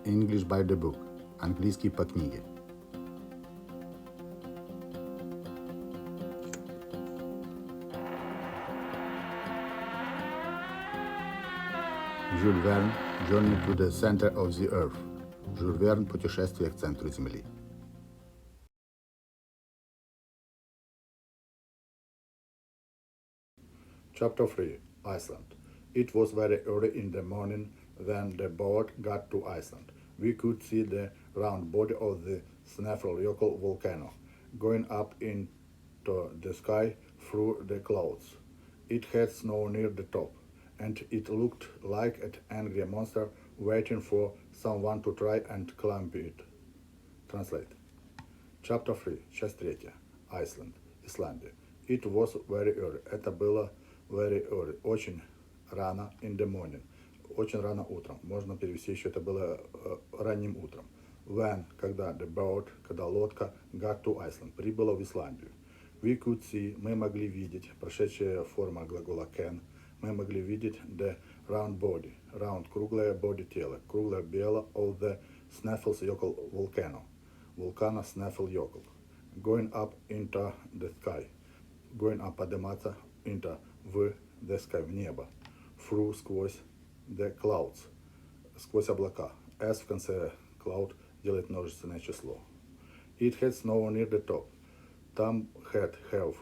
English by the book. Английский по книге. Jules Verne, Journey to the Center of the Earth. Жюль Верн, Путешествие к центру земли. Chapter 3. Iceland. It was very early in the morning when the boat got to Iceland. We could see the round body of the Snæfellsjökull volcano going up into the sky through the clouds. It had snow near the top, and it looked like an angry monster waiting for someone to try and climb it. Translate. Chapter 3. Часть 3. Iceland. Исландия. It was very early. Это было very early. Очень рано in the morning. Очень рано утром. Можно перевести еще, это было ранним утром. When, когда the boat, когда лодка got to Iceland, прибыла в Исландию. We could see, мы могли видеть, прошедшая форма глагола can, мы могли видеть the round body, round, круглое body тело, круглое бело of the Snæfellsjökull volcano, вулкана Snæfellsjökull, going up into the sky, going up, подниматься, into, в the sky, в небо, through, сквозь, the clouds, сквозь облака, s в конце cloud делает множественное число. It had snow near the top. Там had, have,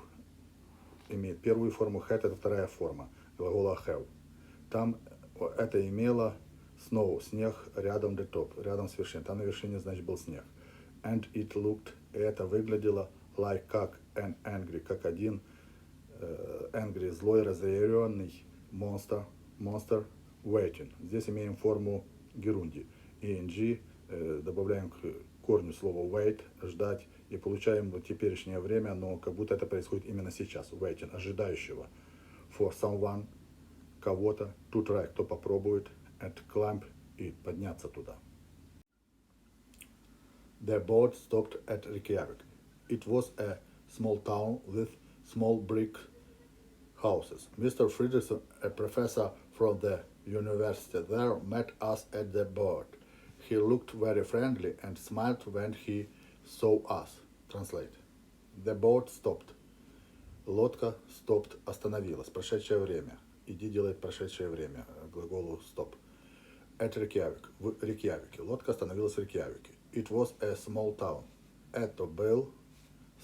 имеет первую форму, had это вторая форма глагола have. Там это имело snow, снег рядом the top, рядом с вершиной. Там на вершине, значит, был снег. And it looked, и это выглядело like, как an angry, как один angry, злой, разъяренный monster waiting. Здесь имеем форму герунди. ing, добавляем к корню слова wait, ждать, и получаем теперешнее время, но как будто это происходит именно сейчас. Waiting, ожидающего. For someone, кого-то, to try, кто попробует, and climb, и подняться туда. The boat stopped at Reykjavik. It was a small town with small brick houses. Mr. Fredrickson, a professor from the university there, met us at the boat. He looked very friendly and smiled when he saw us. Translate. The boat stopped. Лодка stopped, остановилась. Прошедшее время. Иди делает прошедшее время. Глаголу stop. At Reykjavik. В Рейкьявике. Лодка остановилась в Рейкьявике. It was a small town. Это был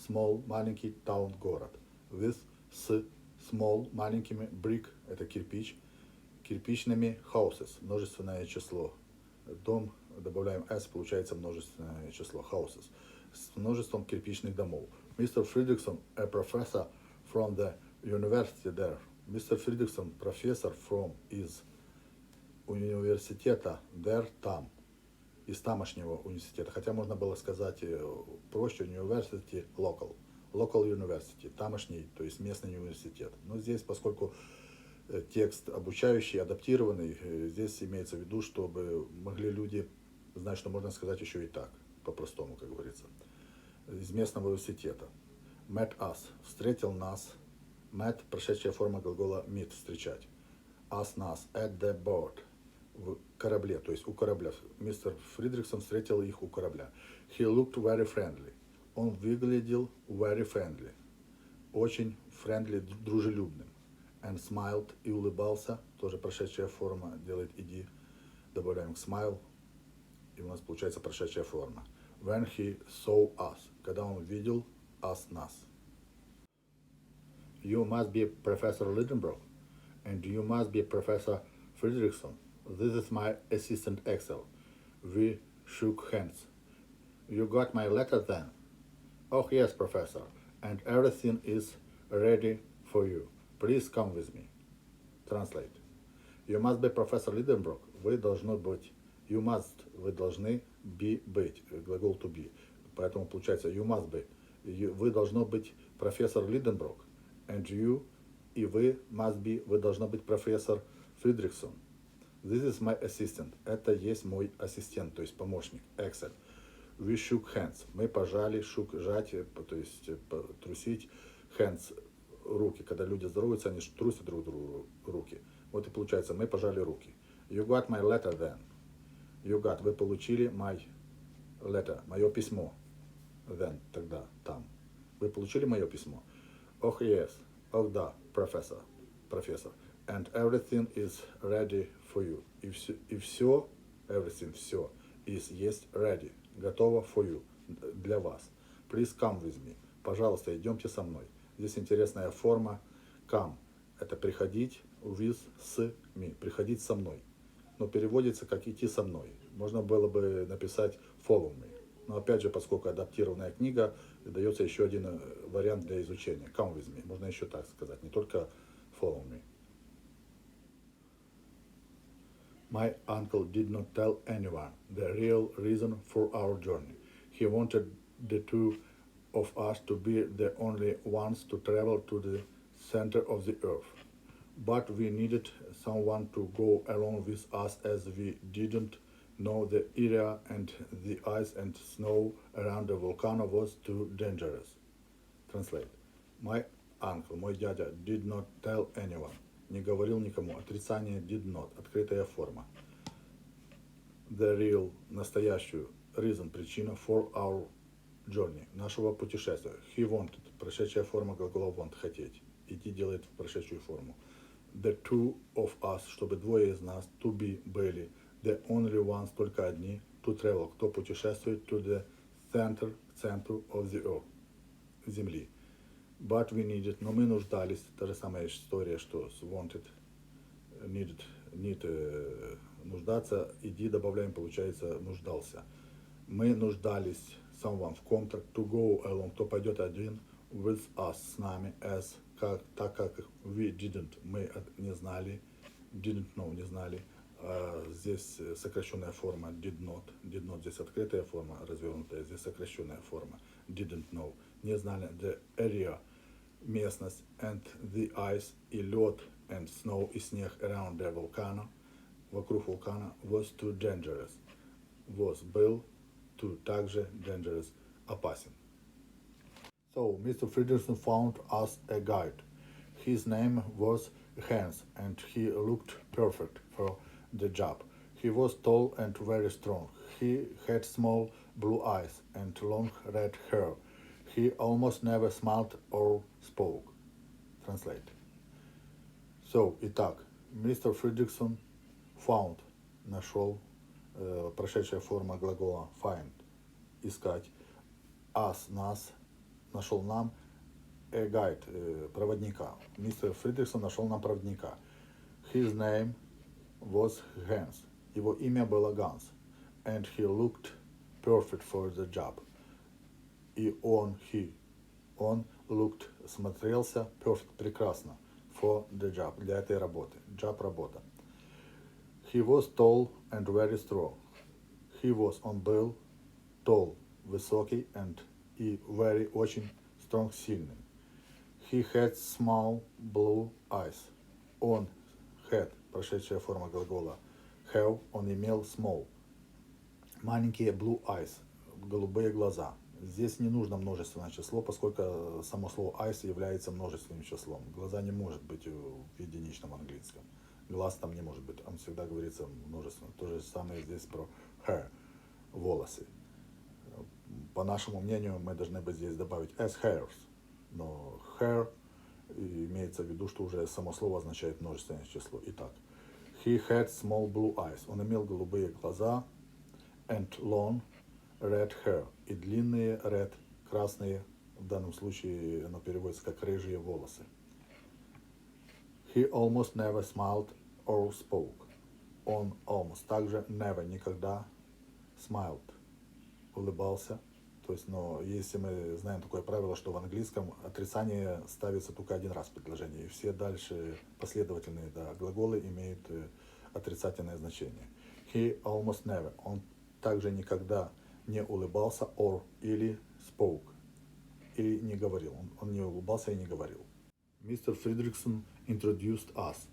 small, маленький town, город. With, с, small, маленькими, brick, это кирпич, кирпичными houses, множественное число. Дом, добавляем s, получается множественное число, houses, с множеством кирпичных домов. Mr. Fredrickson, a professor from the university there. Mr. Fredrickson, профессор from, из университета there, там, из тамошнего университета. Хотя можно было сказать проще, university local. Local university, тамошний, то есть местный университет. Но здесь, поскольку текст обучающий, адаптированный, здесь имеется в виду, чтобы могли люди знать, что можно сказать еще и так, по-простому, как говорится. Из местного университета. Met us, встретил нас. Met, прошедшая форма глагола meet, встречать. Us, нас, at the boat, в корабле, то есть у корабля. Мистер Фридриксон встретил их у корабля. He looked very friendly. Он выглядел very friendly. Очень friendly, дружелюбным. And smiled, и улыбался, тоже прошедшая форма, делает иди, добавляем к smile, и у нас получается прошедшая форма. When he saw us, когда он видел us, нас. You must be Professor Lidenbrock, and you must be Professor Fredrickson. This is my assistant Axel. We shook hands. You got my letter then? Oh yes, Professor, and everything is ready for you. Please come with me. Translate. You must be Professor Lidenbrock. Вы должны быть. You must. Вы должны be, быть. Глагол to be. Поэтому получается you must be. Вы должны быть профессор Lidenbrock. And you, и вы, must be, вы должны быть профессор Фридриксон. This is my assistant. Это есть мой ассистент, то есть помощник. Excel. We shook hands. Мы пожали, shook, жать, то есть трусить. Hands, руки. Когда люди здороваются, они трусят друг другу руки. Вот и получается, мы пожали руки. You got my letter then. You got, вы получили my letter, мое письмо. Then, тогда, там. Вы получили мое письмо? Oh yes, oh да, профессор. And everything is ready for you. И все, everything, все, есть ready, готово for you, для вас. Please come with me. Пожалуйста, идемте со мной. Здесь интересная форма come. Это приходить, with, с me, приходить со мной. Но переводится как идти со мной. Можно было бы написать follow me. Но опять же, поскольку адаптированная книга, дается еще один вариант для изучения. Come with me. Можно еще так сказать, не только follow me. My uncle did not tell anyone the real reason for our journey. He wanted the two of us to be the only ones to travel to the center of the earth. But we needed someone to go along with us as we didn't know the area and the ice and snow around the volcano was too dangerous. Translate. My uncle, мой дядя, did not tell anyone. Не говорил никому. Отрицание did not. Открытая форма. The real, настоящую, reason, причина for our journey, нашего путешествия. He wanted, прошедшая форма глагола want, хотеть. Идти делает прошедшую форму. The two of us, чтобы двое из нас, to be, были, the only ones, только одни, to travel, кто путешествует, to the center, к центру of the earth, земли. But we needed, но мы нуждались, та же самая история, что с wanted, needed, нуждаться, иди добавляем, получается, нуждался. Мы нуждались, someone, в ком-то, to go along, кто пойдет один, with us, с нами, as, так как we didn't, мы не знали, didn't know, не знали, здесь сокращенная форма did not, здесь открытая форма, развернутая, здесь сокращенная форма, didn't know, не знали, the area, местность, and the ice, и лед, and snow, и снег, around the volcano, вокруг вулкана, was too dangerous, был, too, также, dangerous, опасен. So, Mr. Friedrichsen found us a guide. His name was Hans, and he looked perfect for the job. He was tall and very strong. He had small blue eyes and long red hair. He almost never smiled or spoke. Translate. So, итак, Mr. Friedrichsen found, нашел, прошедшая форма глагола find, искать, us, нас, нашел нам, a guide, проводника. Мистер Фридрихсон нашел нам проводника. His name was Hans. Его имя было Ганс. And he looked perfect for the job. И он looked, смотрелся, perfect, прекрасно, for the job, для этой работы. Job, работа. He was tall and very strong. He was, он был, tall, высокий, and и very, очень strong, сильным. He had small blue eyes. Он had, прошедшая форма глагола have, он имел small, маленькие blue eyes, голубые глаза. Здесь не нужно множественное число, поскольку само слово eyes является множественным числом. Глаза не может быть в единичном английском. Глаз там не может быть, он всегда говорится множественно. То же самое здесь про hair, волосы. По нашему мнению, мы должны бы здесь добавить as hairs. Но hair имеется в виду, что уже само слово означает множественное число. Итак, he had small blue eyes. Он имел голубые глаза and long red hair. И длинные red, красные, в данном случае оно переводится как рыжие волосы. He almost never smiled or spoke. Он almost, также never, никогда, smiled, улыбался. То есть, но если мы знаем такое правило, что в английском отрицание ставится только один раз в предложении, и все дальше последовательные глаголы имеют отрицательное значение. He almost never, он также никогда не улыбался, or, или spoke, или не говорил. Он не улыбался и не говорил. Mr. Friedrichsen introduced us.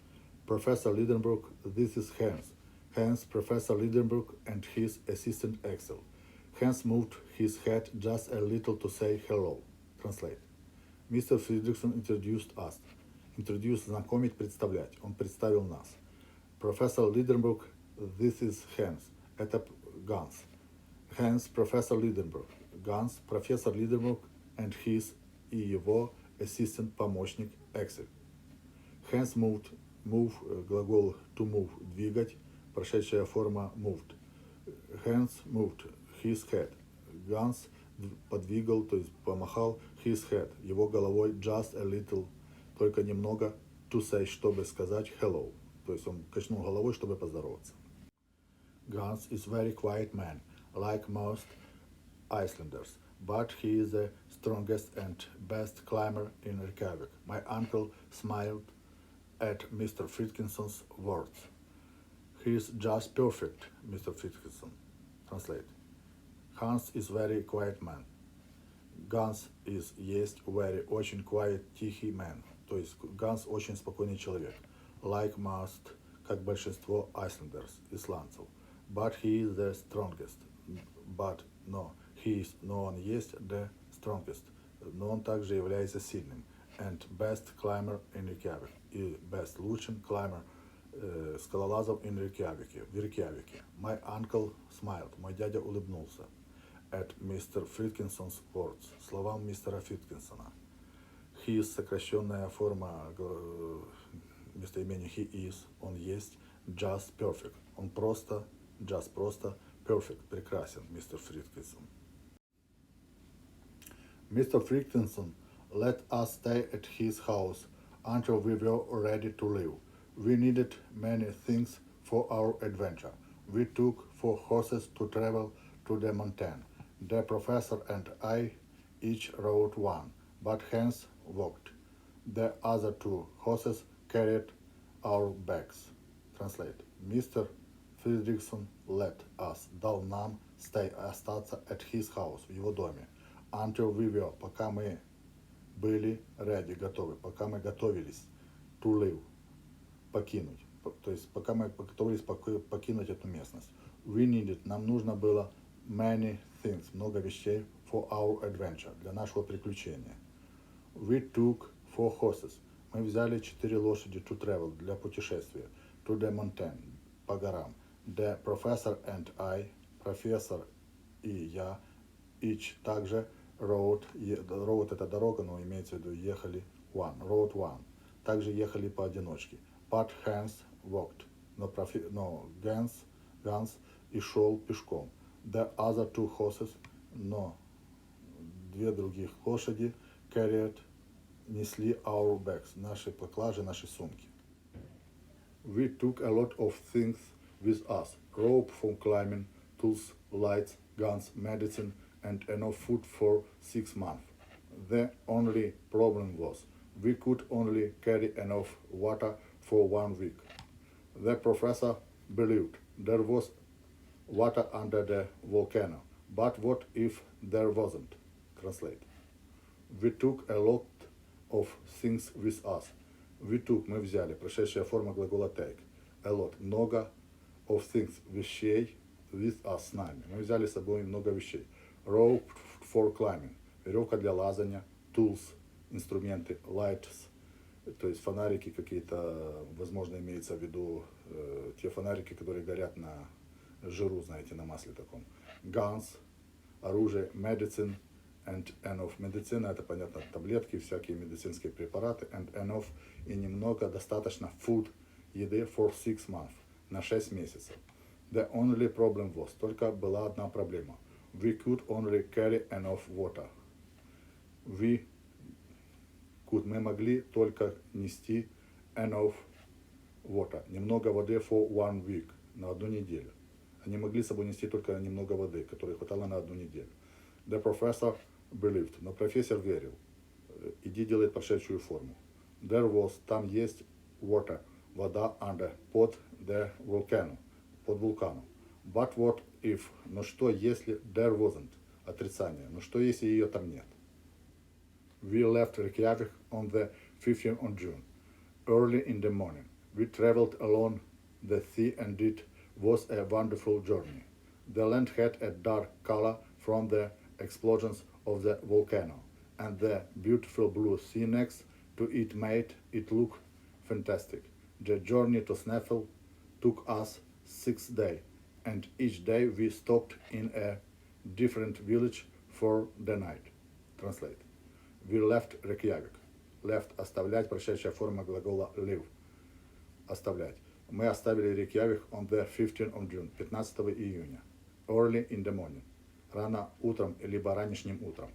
Professor Lidenbrook, this is Hans. Hans, Professor Lidenbrook, and his assistant Axel. Hans moved his head just a little to say hello. Translate. Mr. Friedrichsen introduced us. Introduce, знакомить, представлять. Он представил нас. Professor Lidenbrook, this is Hans. Это Ганс. Hans Professor Lidenbrock. Ганс, профессор Лиденбрук and his и его assistant, помощник Excel. Hans moved, move, глагол to move, двигать, прошедшая форма moved. Hans moved his head. Ганс подвигал, то есть помахал his head, его головой just a little, только немного, to say, чтобы сказать hello. То есть он качнул головой, чтобы поздороваться. Ганс is very quiet man, like most Icelanders, but he is the strongest and best climber in Reykjavik. My uncle smiled at Mr. Fritkenson's words. He is just perfect, Mr. Fritkinson. Translate. Hans is very quiet man. Ганс есть very, очень quiet, тихий man. То есть Ганс очень спокойный человек. Like most, как большинство Icelanders, исландцев. But he is the strongest. But, но он есть the strongest. Но он также является сильным. And best climber in Reykjavik. И best, лучшим climber, скалолазов in Reykjavik, в Рейкьявике. My uncle smiled. Мой дядя улыбнулся. At Mr. Fritkenson's words. Словам мистера Фриткинсона. He is сокращенная форма местоимения he is. Он есть. Just perfect. Он просто, just просто, perfect. Прекрасен, мистер Фритkinson. Mr. Fritkинson let us stay at his house until we were ready to leave. We needed many things for our adventure. We took 4 horses to travel to the mountain. The professor and I each rode one, but Hans walked. The other 2 horses carried our bags. Translate. Mr. Fredrickson let us, дал нам остаться at his house, в его доме. Until we were, пока мы были ready, готовы, пока мы готовились to live, покинуть. То есть пока мы готовились покинуть эту местность. We needed, нам нужно было many things, много вещей for our adventure, для нашего приключения. We took 4 horses. Мы взяли 4 лошади to travel, для путешествия. To the mountain, по горам. The professor and I, профессор и я, each также rode это дорога, но имеется в виду ехали rode one. Также ехали поодиночке. But Hans walked. Но Ганс и шел пешком. The other 2 horses, но 2 других лошади carried, несли our bags, наши поклажи, наши сумки. We took a lot of things with us. Rope for climbing, tools, lights, guns, medicine, and enough food for 6 months. The only problem was we could only carry enough water for 1 week. The professor believed there was water under the volcano, but what if there wasn't? Translate. We took a lot of things with us. We took, мы взяли, прошедшая форма глагола take. A lot, много of things, вещей with us, с нами. Мы взяли с собой много вещей. Rope for climbing, веревка для лазания, tools, инструменты, lights, то есть фонарики какие-то, возможно, имеется в виду те фонарики, которые горят на жиру, знаете, на масле таком. Guns, оружие, medicine, and enough. Медицина, это, понятно, таблетки, всякие медицинские препараты, and enough, и немного, достаточно, food, еды for 6 months, на 6 месяцев. The only problem was, только была одна проблема. We could only carry enough water. We could, мы могли только нести enough water, немного воды for 1 week, на 1 неделю. Они могли с собой нести только немного воды, которой хватало на 1 неделю. The professor believed, но профессор верил. Иди делает прошедшую форму. There was, там есть water, вода under, под the volcano, под вулканом. But what if, но что если there wasn't, отрицание, но что если ее там нет? We left Reykjavik on the 15th of June, early in the morning. We traveled along the sea and it was a wonderful journey. The land had a dark color from the explosions of the volcano, and the beautiful blue sea next to it made it look fantastic. The journey to Snaefell took us 6 days, and each day we stopped in a different village for the night. Translate. We left Reykjavik. Left – оставлять, прошедшая форма глагола live. Оставлять. Мы оставили Рейкьявик on the 15th of June, 15 июня. Early in the morning. Рано утром, либо ранешним утром.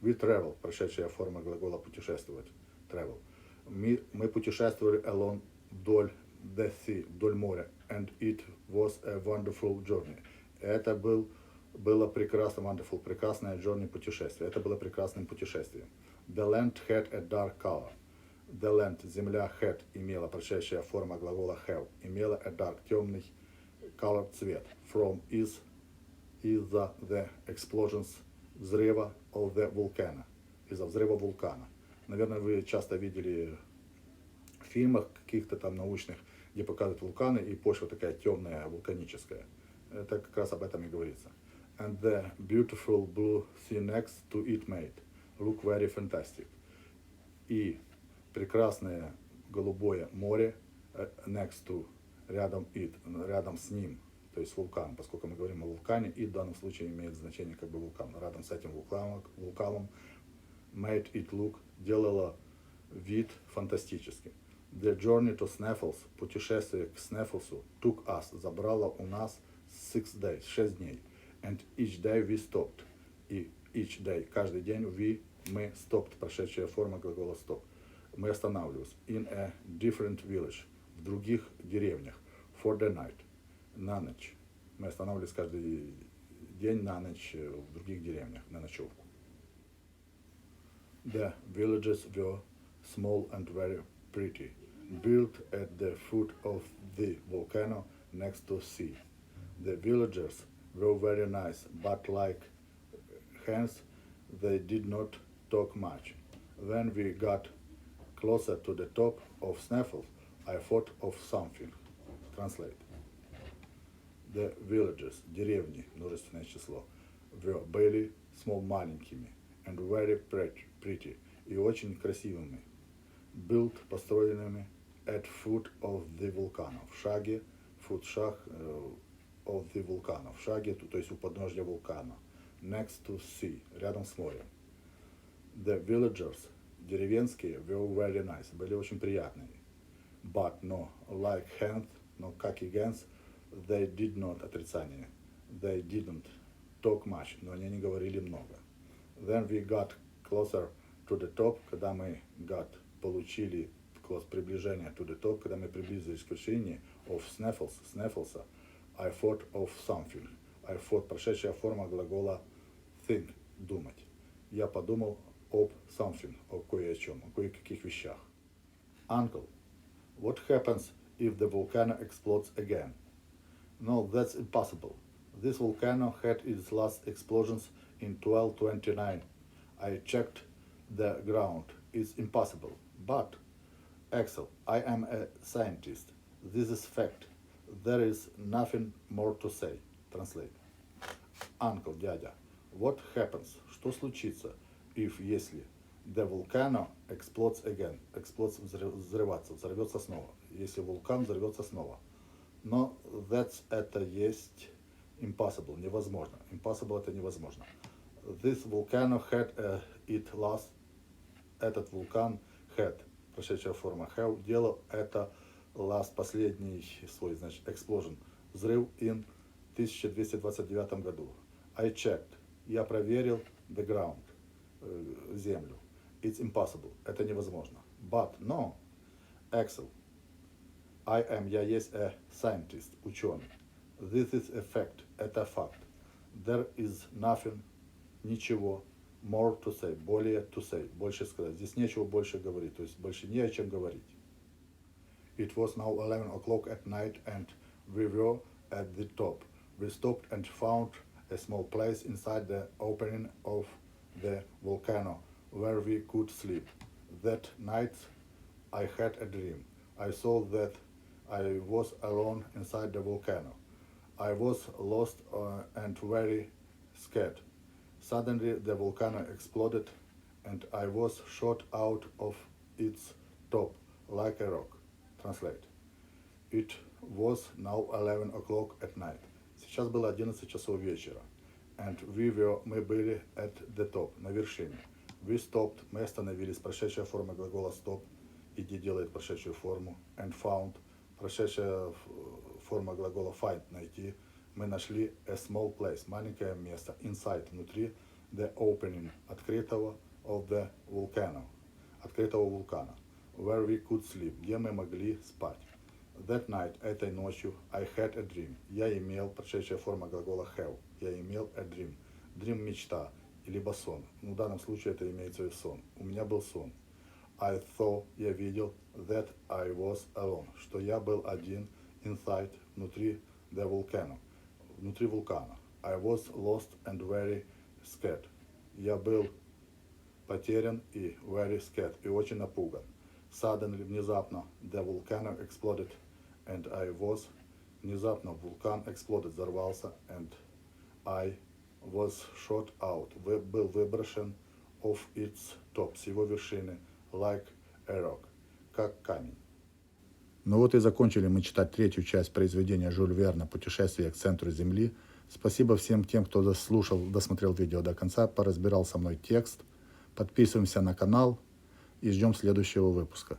We traveled, прошедшая форма глагола путешествовать. Travel. Мы путешествовали along вдоль the sea, вдоль моря. And it was a wonderful journey. Это было прекрасно, wonderful, прекрасное journey, путешествие. Это было прекрасным путешествием. The land had a dark color. The land, земля, had, имела, прошедшая форма глагола have, имела a dark, темный color, цвет. From из-за the explosions, взрыва of the volcano, из-за взрыва вулкана. Наверное, вы часто видели в фильмах каких-то там научных, где показывают вулканы, и почва такая темная, вулканическая. Это как раз об этом и говорится. And the beautiful blue sea next to it made look very fantastic. И прекрасное голубое море next to, рядом с ним, то есть вулкан, поскольку мы говорим о вулкане, и в данном случае имеет значение как бы вулкан. Рядом с этим вулканом made it look, делала вид фантастическим. The journey to Snaffles, путешествие к Снеффлсу, took us, забрало у нас 6 days, 6 дней. And each day we stopped. И each day, каждый день мы stopped, прошедшая форма глагола stop. Мы останавливались. In a different village, в других деревнях. For the night, на ночь. Мы останавливались каждый день на ночь в других деревнях, на ночевку. The villages were small and very pretty, built at the foot of the volcano next to sea. The villagers were very nice, but like hens, they did not talk much. When we got closer to the top of Snaffles, I thought of something. Translate. The villages, деревни, множественное число, were были small, маленькими, and very pretty, и очень красивыми. Built, построенными, at foot of the volcano, в шаге, шаг of the volcano, в шаге, то есть у подножья вулкана. Next to sea, рядом с морем. The villagers, деревенские, were very nice, были очень приятными. But no, like hens, но как и генс, they did not, отрицание, they didn't talk much, но они не говорили много. Then we got closer to the top, когда мы получили приближение to the top, когда мы приблизились к вершине of Snafflesa, I thought of something. I thought, прошедшая форма глагола think, думать. Я подумал об something, о кое о чем, о кое-каких вещах. Uncle, what happens if the volcano explodes again? No, that's impossible. This volcano had its last explosions in 1229. I checked the ground. It's impossible. But, Axel, I am a scientist. This is fact. There is nothing more to say. Translate. Uncle, дядя, what happens? Что случится, если the volcano explodes again? Explodes взорвется снова. Если вулкан взорвется снова. Но это есть impossible, невозможно. Impossible это невозможно. This volcano had it last. Этот вулкан had, прошедшая форма have, делал это last, последний свой, значит, explosion, взрыв in 1229 году. I checked, я проверил the ground, землю. It's impossible, это невозможно. But, no, Axel, я есть a scientist, ученый. This is a fact, это факт. There is nothing, ничего, more to say, более to say, больше сказать. Здесь нечего больше говорить, то есть больше не о чем говорить. It was now 11 o'clock at night and we were at the top. We stopped and found a small place inside the opening of the volcano where we could sleep. That night I had a dream. I saw that I was alone inside the volcano. I was lost and very scared. Suddenly the volcano exploded and I was shot out of its top like a rock. Translate. It was now 11 o'clock at night. Сейчас было 11 часов вечера. And мы были at the top, на вершине. We stopped, мы остановились, прошедшая форма глагола stop, иди делает прошедшую форму. And found, прошедшая форма глагола find, найти. Мы нашли a small place, маленькое место, inside, внутри, the opening, открытого, of the volcano, открытого вулкана, where we could sleep, где мы могли спать. That night, этой ночью, I had a dream, я имел, прошедшая форма глагола have, я имел a dream, dream мечта, либо сон, в данном случае это имеется в виду сон, у меня был сон. I thought, я видел, that I was alone, что я был один, inside, внутри the volcano, внутри вулкана. I was lost and very scared, я был потерян и very scared, и очень напуган. Suddenly, внезапно, the volcano exploded, and I was, внезапно вулкан exploded, взорвался, and I was shot out, был выброшен of its top, с его вершины, like a rock, как камень. Ну вот и закончили мы читать третью часть произведения Жюль Верна «Путешествие к центру земли». Спасибо всем тем, кто досмотрел видео до конца, поразбирал со мной текст. Подписываемся на канал и ждем следующего выпуска.